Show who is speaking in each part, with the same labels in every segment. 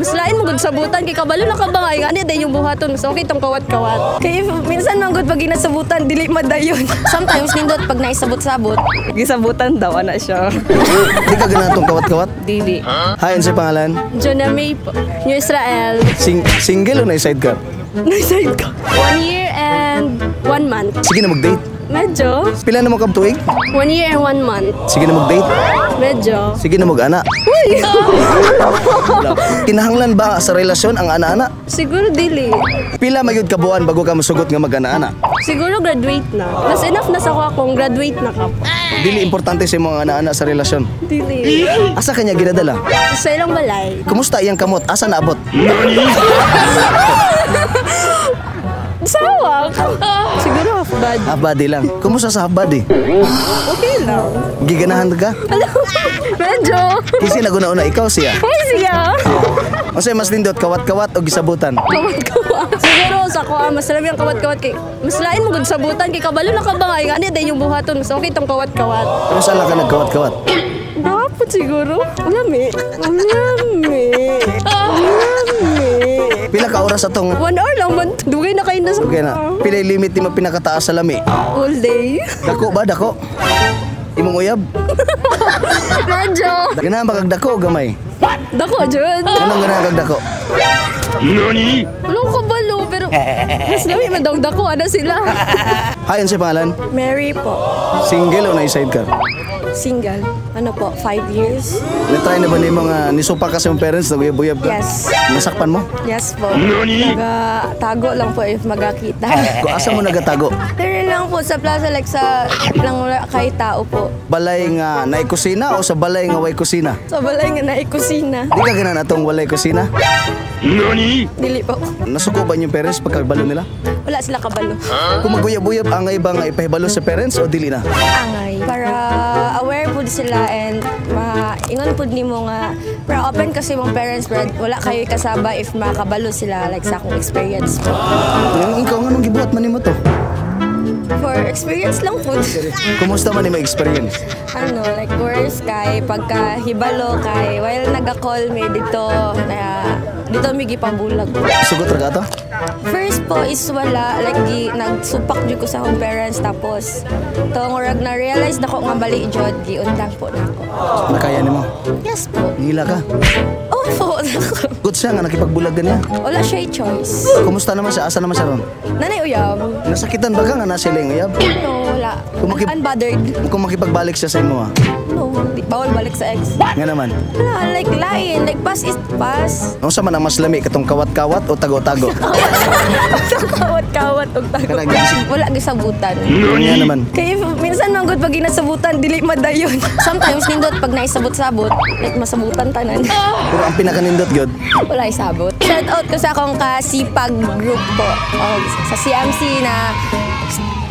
Speaker 1: Mas lain mo gud sabutan kay kabalo na ka ba nga ani day yung buhaton mas okay tong kawat-kawat. Kay minsan man gud pag ginasabutan dili madayon. Sometimes nindot pag naisabot-sabot, gisabutan daw ana siya.
Speaker 2: Di ka ganatong kawat-kawat?
Speaker 1: Dili.
Speaker 2: Hayon sa pangalan?
Speaker 1: Jonah May po. New Israel.
Speaker 2: Single o na sidecar?
Speaker 1: Naiside ka. 1 year and 1 month.
Speaker 2: Sige na mag-date.
Speaker 1: Medyo.
Speaker 2: Pila na mo kang tuig?
Speaker 1: 1 year and 1 month.
Speaker 2: Sige na mag-date.
Speaker 1: Medyo.
Speaker 2: Sige na mag-ana.
Speaker 1: Uy!
Speaker 2: Kinahanglan ba sa relasyon ang ana-ana?
Speaker 1: Siguro dili.
Speaker 2: Pila mayud ka buwan bago ka masugot nga mag-ana-ana?
Speaker 1: Siguro graduate na. Mas enough na sa ko akong graduate na ka.
Speaker 2: Dili importante sa mga ana-ana sa relasyon.
Speaker 1: Dili.
Speaker 2: Asa kanya ginadala?
Speaker 1: Sa ilang balay.
Speaker 2: Kumusta iyang kamot? Asa naabot?
Speaker 1: Sawak. Siguro half bad.
Speaker 2: Habadi lang. Kumusta sa habadi?
Speaker 1: Okay lang.
Speaker 2: Giganahan ka?
Speaker 1: Medyo.
Speaker 2: Kasi naguna-una ikaw siya.
Speaker 1: Uy, siya.
Speaker 2: Kasi mas nindot kawat-kawat o gisabutan.
Speaker 1: Kawat-kawat. Siguro sa ko mas labi ang kawat-kawat kay mas lain mo gud sabutan kay kabalo na ka ba nga ani day yung buhaton mas okay tong kawat-kawat.
Speaker 2: Kung saan lang ka nagkawat-kawat?
Speaker 1: Dapat siguro. Ulami.
Speaker 2: Pila ka oras atong
Speaker 1: 1 hour lang man. Dugay na kayo na sa
Speaker 2: okay na. Pila yung limit ni mo pinakataas sa lami?
Speaker 1: all day.
Speaker 2: Dako ba? Dako? Imong uyab?
Speaker 1: Medyo.
Speaker 2: Ganahan ba kag dako o gamay?
Speaker 1: Dako, Jud.
Speaker 2: Anong ganahan kag dako?
Speaker 1: Walang kabalo, pero mas labi man daw dako. Ano sila?
Speaker 2: Hayon sa pangalan?
Speaker 1: Mary po.
Speaker 2: Single o na-sidecar?
Speaker 1: Single. Ano po, 5 years?
Speaker 2: Na-try na ba ni mga nisupa ka sa mong parents na guyab-uyab ka?
Speaker 1: Yes.
Speaker 2: Nasakpan mo?
Speaker 1: Yes po. Tago lang po if magkakita.
Speaker 2: Kung asa mo nagatago?
Speaker 1: Pero lang po sa plaza, like sa lang kay tao po.
Speaker 2: Balay nga naay kusina o sa balay nga way kusina?
Speaker 1: Sa balay nga naikusina.
Speaker 2: Di ka ganan atong walay kusina?
Speaker 1: Dili po.
Speaker 2: Nasuko ba yung parents pagkagbalo nila?
Speaker 1: Wala sila kabalo.
Speaker 2: Kung maguyab-uyab, angay ba nga ipahibalo sa parents o dili na?
Speaker 1: Angay. Para aware po sila and ingon po ni mo nga para open kasi mong parents pero wala kayo kasaba if makabalo sila like sa akong experience po.
Speaker 2: Yung ikaw nga nung gibuhat man nimo to?
Speaker 1: For experience lang po.
Speaker 2: Kumusta man ni experience?
Speaker 1: Ano, like worst kay pagkahibalo kay while naga-call me dito dito may gipabulag.
Speaker 2: Sugot ra ka to?
Speaker 1: First po is wala, like nagsupak dyan ko sa akong parents tapos tong orag na-realize na ko nga bali jod, giundang po na ako.
Speaker 2: Nakaya nimo?
Speaker 1: Yes po.
Speaker 2: Ngila ka?
Speaker 1: Opo.
Speaker 2: Good siya nga nakipagbulag niya.
Speaker 1: Wala siya choice.
Speaker 2: Kumusta naman siya? Asa naman siya ron?
Speaker 1: Nanay uyab.
Speaker 2: Nasakitan ba ka nga nasa ilang uyab?
Speaker 1: No, wala. Unbothered.
Speaker 2: Kung makipagbalik siya sa imo
Speaker 1: No, bawal balik sa ex.
Speaker 2: nga naman.
Speaker 1: Wala, like lying. Like pass is pass.
Speaker 2: Ano sa man ang mas lami katong kawat-kawat o tago-tago?
Speaker 1: Kawat-kawat og tago.
Speaker 2: Kanagising.
Speaker 1: Wala gisabutan.
Speaker 2: Nga naman.
Speaker 1: Kaya minsan man gud pag ginasabutan dili madayon. Sometimes nindot pag naisabot-sabot, like masabutan tanan.
Speaker 2: Pero ang pinakanindot gyud,
Speaker 1: Wala isabot. Shout out ko sa akong kasipag group po. Sa CMC na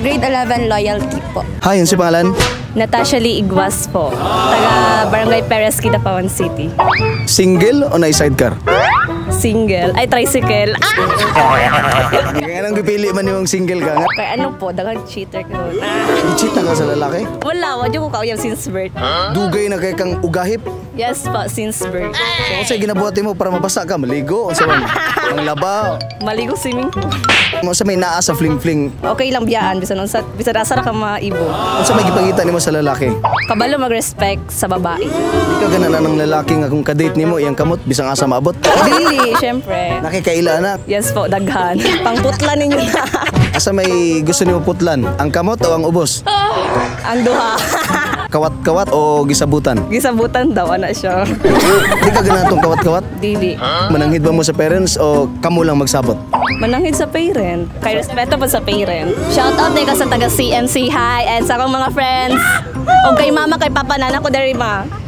Speaker 1: grade 11 loyalty po.
Speaker 2: hayon si pangalan?
Speaker 3: Natasha Lee Igwas po. Taga Barangay Perez, Kidapawan City.
Speaker 2: Single o na-sidecar?
Speaker 3: Single. Ay, tricycle.
Speaker 2: Kaya nang gipili man yung single ka nga.
Speaker 3: Kaya ano po, dagang cheater ko.
Speaker 2: I-cheat na ka sa lalaki?
Speaker 3: Wala, wad yung kauyab since birth.
Speaker 2: Dugay na kay kang ugahip.
Speaker 3: Yes po, since birth.
Speaker 2: So, kung sa'yo ginabuhat mo para mabasa ka, maligo. O sa man, ang laba.
Speaker 3: Maligo swimming pool.
Speaker 2: Mo sa may naa sa fling-fling.
Speaker 3: Okay lang biyaan, bisa nasa ra ka maibo.
Speaker 2: Kung sa may gipangita nimo sa lalaki.
Speaker 3: Kabalo mag-respect sa babae.
Speaker 2: Di ka gananan ng lalaki nga kung kadate nimo iyang kamot, bisang asa maabot.
Speaker 3: Dili, syempre.
Speaker 2: Nakikaila na.
Speaker 3: Yes po, daghan. Pangputla ninyo na.
Speaker 2: Asa may gusto nimo putlan? Ang kamot o ang ubos?
Speaker 3: Ang duha.
Speaker 2: Kawat-kawat o gisabutan?
Speaker 3: Gisabutan daw, ana siya.
Speaker 2: Di ka ganahan tong kawat-kawat?
Speaker 3: Dili.
Speaker 2: Mananghid ba mo sa parents o kamo lang magsabot?
Speaker 3: Mananghid sa parent. Kay respeto pa sa parent. Shout out din ka sa taga CMC. Hi! And sa akong mga friends. O kay mama, kay papa, nana ko dari ma.